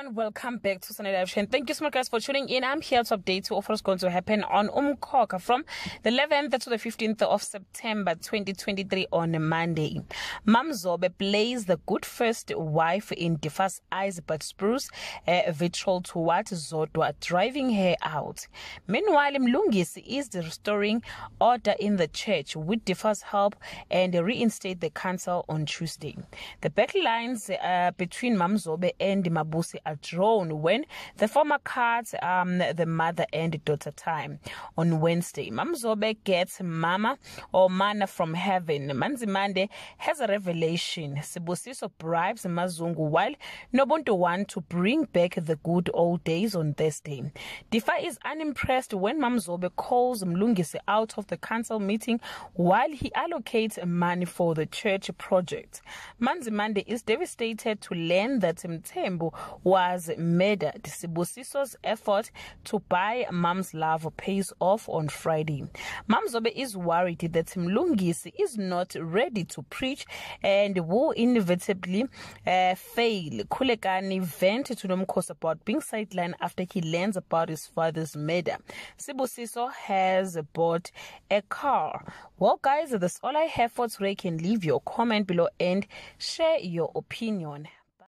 everyone, welcome back to Sunday Live Show. Thank you so much guys for tuning in. I'm here to update you of what's going to happen on Umkhokha from the 11th to the 15th of September 2023 on Monday. Mamzobe plays the good first wife in DIFA's eyes but sprues vitriol towards Zodwa, driving her out. Meanwhile, Mlungisi is restoring order in the church with DIFA's help and reinstate the council on Tuesday. The backlines between Mamzobe and Mabusi are drawn when the former cuts the mother and daughter time. On Wednesday, Mamzobe gets mama or manna from heaven. Manzimande has a revelation. Sibusiso bribes Mazungu while Nobuntu want to bring back the good old days on Thursday. DIFA is unimpressed when Mamzobe calls Mlungisi out of the council meeting while he allocates money for the church project. Manzimande is devastated to learn that Mtembu was murdered. Sibusiso's effort to buy Mom's love pays off on Friday. Mamzobe is worried that Mlungisi is not ready to preach and will inevitably fail. Kulekani vent to Umkhokha about being sidelined after he learns about his father's murder. Sibusiso has bought a car. Well guys, that's all I have for today. You can leave your comment below and share your opinion.